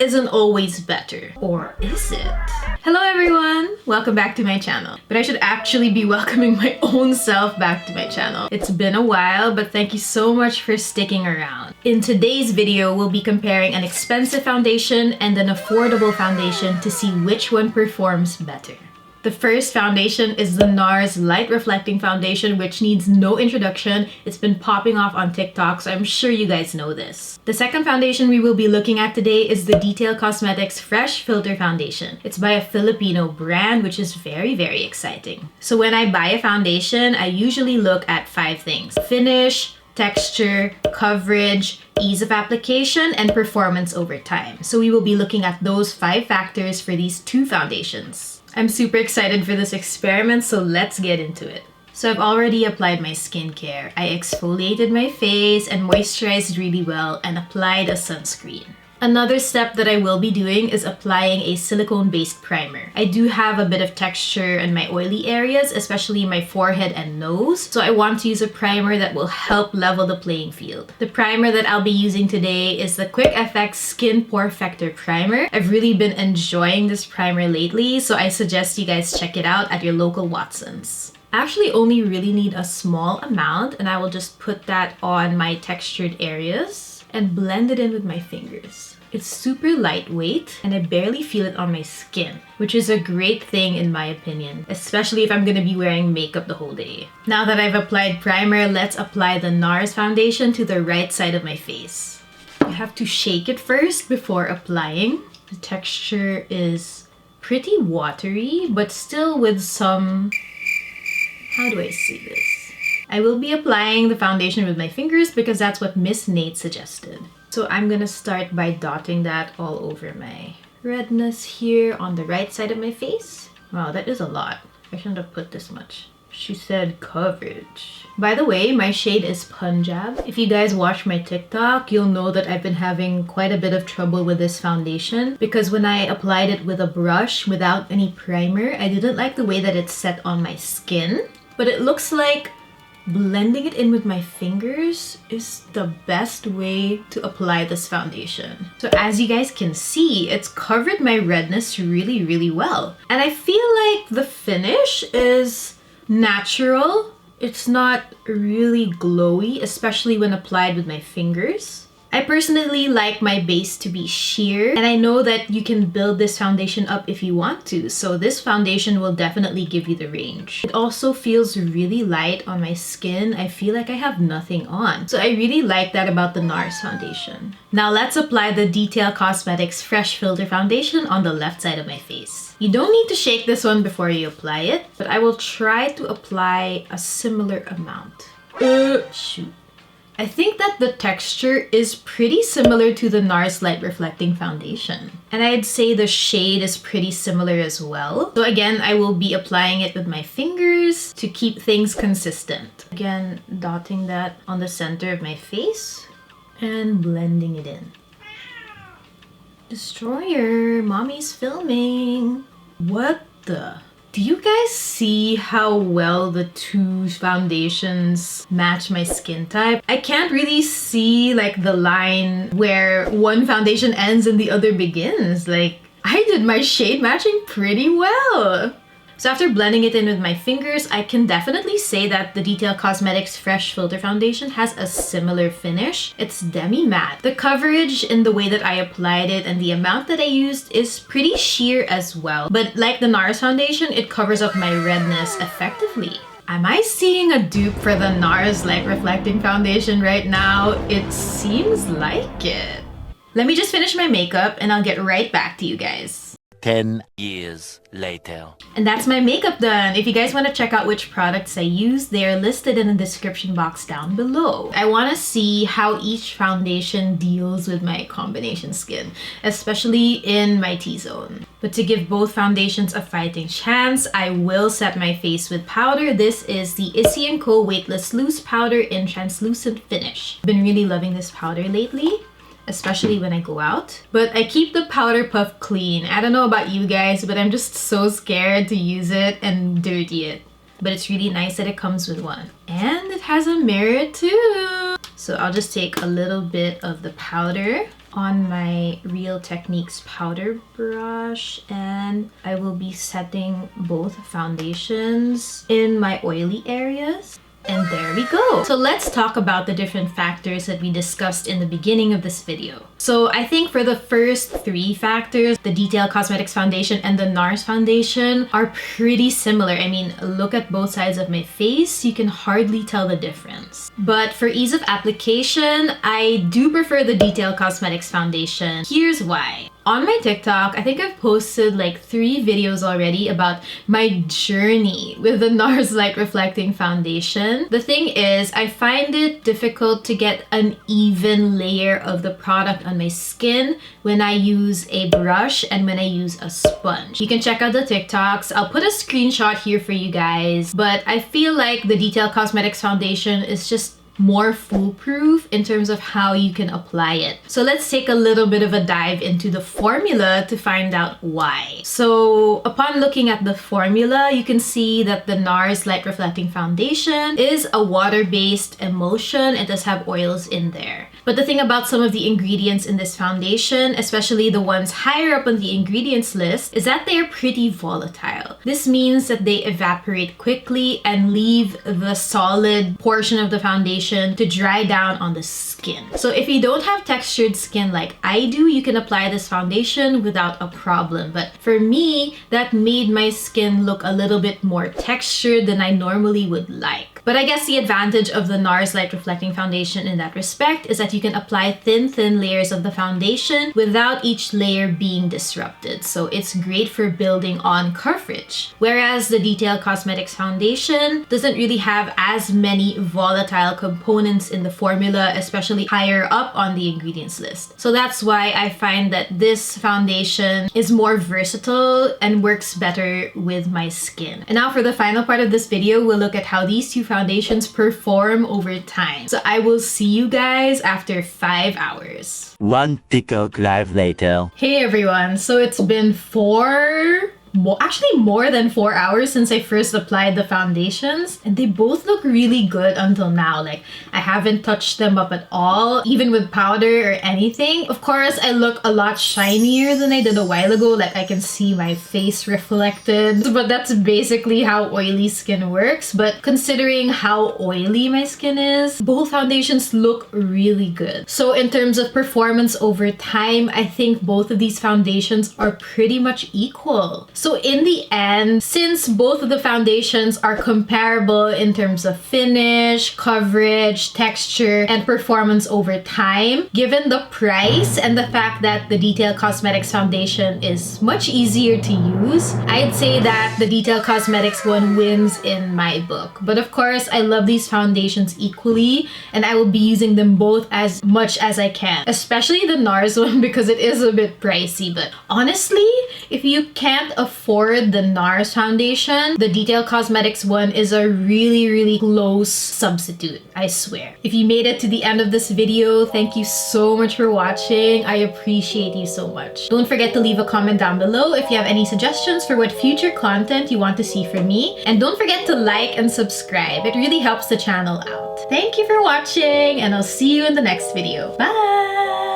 isn't always better. Or is it? Hello everyone! Welcome back to my channel. But I should actually be welcoming my own self back to my channel. It's been a while, but thank you so much for sticking around. In today's video, we'll be comparing an expensive foundation and an affordable foundation to see which one performs better. The first foundation is the Nars Light Reflecting Foundation, which needs no introduction. It's been popping off on TikTok, so I'm sure you guys know this. The second foundation we will be looking at today is the Detail Cosmetics Fresh Filter Foundation. It's by a Filipino brand, which is very, very exciting. So when I buy a foundation, I usually look at 5 things: finish, texture, coverage, ease of application, and performance over time. So we will be looking at those 5 factors for these 2 foundations. I'm super excited for this experiment, so let's get into it. So I've already applied my skincare. I exfoliated my face and moisturized really well and applied a sunscreen. Another step that I will be doing is applying a silicone-based primer. I do have a bit of texture in my oily areas, especially my forehead and nose, so I want to use a primer that will help level the playing field. The primer that I'll be using today is the Quick FX Skin Porefactor Primer. I've really been enjoying this primer lately, so I suggest you guys check it out at your local Watsons. I actually only really need a small amount, and I will just put that on my textured areas and blend it in with my fingers. It's super lightweight and I barely feel it on my skin, which is a great thing in my opinion, especially if I'm gonna be wearing makeup the whole day. Now that I've applied primer, let's apply the Nars foundation to the right side of my face. You have to shake it first before applying. The texture is pretty watery, but still with some... how do I say this? I will be applying the foundation with my fingers because that's what Miss Nate suggested. So I'm gonna start by dotting that all over my redness here on the right side of my face. Wow, that is a lot. I shouldn't have put this much. She said coverage. By the way, my shade is Punjab. If you guys watch my TikTok, you'll know that I've been having quite a bit of trouble with this foundation because when I applied it with a brush without any primer, I didn't like the way that it set on my skin. But it looks like blending it in with my fingers is the best way to apply this foundation. So as you guys can see, it's covered my redness really, really well. And I feel like the finish is natural. It's not really glowy, especially when applied with my fingers. I personally like my base to be sheer, and I know that you can build this foundation up if you want to, so this foundation will definitely give you the range. It also feels really light on my skin. I feel like I have nothing on. So I really like that about the Nars foundation. Now let's apply the Detail Cosmetics Fresh Filter Foundation on the left side of my face. You don't need to shake this one before you apply it, but I will try to apply a similar amount. Shoot. I think that the texture is pretty similar to the Nars Light Reflecting Foundation. And I'd say the shade is pretty similar as well. So again, I will be applying it with my fingers to keep things consistent. Again, dotting that on the center of my face and blending it in. Destroyer, mommy's filming. What the? Do you guys see how well the 2 foundations match my skin type? I can't really see like the line where one foundation ends and the other begins. Like, I did my shade matching pretty well. So after blending it in with my fingers, I can definitely say that the Detail Cosmetics Fresh Filter Foundation has a similar finish. It's demi-matte. The coverage in the way that I applied it and the amount that I used is pretty sheer as well. But like the Nars foundation, it covers up my redness effectively. Am I seeing a dupe for the Nars Light Reflecting Foundation right now? It seems like it. Let me just finish my makeup and I'll get right back to you guys. 10 years later. And that's my makeup done. If you guys want to check out which products I use, they are listed in the description box down below. I want to see how each foundation deals with my combination skin, especially in my T-zone. But to give both foundations a fighting chance, I will set my face with powder. This is the Issey & Co. Weightless Loose Powder in Translucent Finish. I've been really loving this powder lately, especially when I go out. But I keep the powder puff clean. I don't know about you guys, but I'm just so scared to use it and dirty it. But it's really nice that it comes with one. And it has a mirror too. So I'll just take a little bit of the powder on my Real Techniques powder brush, and I will be setting both foundations in my oily areas. And there we go. So let's talk about the different factors that we discussed in the beginning of this video. So I think for the first 3 factors, the Detail Cosmetics foundation and the Nars foundation are pretty similar. I mean, look at both sides of my face. You can hardly tell the difference. But for ease of application, I do prefer the Detail Cosmetics foundation. Here's why. On my TikTok, I think I've posted like 3 videos already about my journey with the Nars Light Reflecting Foundation. The thing is, I find it difficult to get an even layer of the product on my skin when I use a brush and when I use a sponge. You can check out the TikToks. I'll put a screenshot here for you guys, but I feel like the Detail Cosmetics foundation is just more foolproof in terms of how you can apply it. So let's take a little bit of a dive into the formula to find out why. So upon looking at the formula, you can see that the Nars Light Reflecting Foundation is a water-based emulsion. It does have oils in there. But the thing about some of the ingredients in this foundation, especially the ones higher up on the ingredients list, is that they are pretty volatile. This means that they evaporate quickly and leave the solid portion of the foundation to dry down on the skin. So if you don't have textured skin like I do, you can apply this foundation without a problem. But for me, that made my skin look a little bit more textured than I normally would like. But I guess the advantage of the Nars Light Reflecting Foundation in that respect is that you can apply thin layers of the foundation without each layer being disrupted. So it's great for building on coverage. Whereas the Detail Cosmetics foundation doesn't really have as many volatile components in the formula, especially higher up on the ingredients list. So that's why I find that this foundation is more versatile and works better with my skin. And now for the final part of this video, we'll look at how these 2 foundations perform over time. So I will see you guys after 5 hours. 1 TikTok live later. Hey everyone, so it's been actually more than 4 hours since I first applied the foundations, and they both look really good until now. Like, I haven't touched them up at all, even with powder or anything. Of course, I look a lot shinier than I did a while ago. Like, I can see my face reflected, but that's basically how oily skin works. But considering how oily my skin is, both foundations look really good. So in terms of performance over time, I think both of these foundations are pretty much equal. So in the end, since both of the foundations are comparable in terms of finish, coverage, texture, and performance over time, given the price and the fact that the Detail Cosmetics foundation is much easier to use, I'd say that the Detail Cosmetics one wins in my book. But of course, I love these foundations equally, and I will be using them both as much as I can, especially the Nars one because it is a bit pricey. But honestly, if you can't afford the Nars foundation, the Detail Cosmetics one is a really close substitute, I swear. If you made it to the end of this video, thank you so much for watching. I appreciate you so much. Don't forget to leave a comment down below if you have any suggestions for what future content you want to see from me. And don't forget to like and subscribe. It really helps the channel out. Thank you for watching, and I'll see you in the next video. Bye!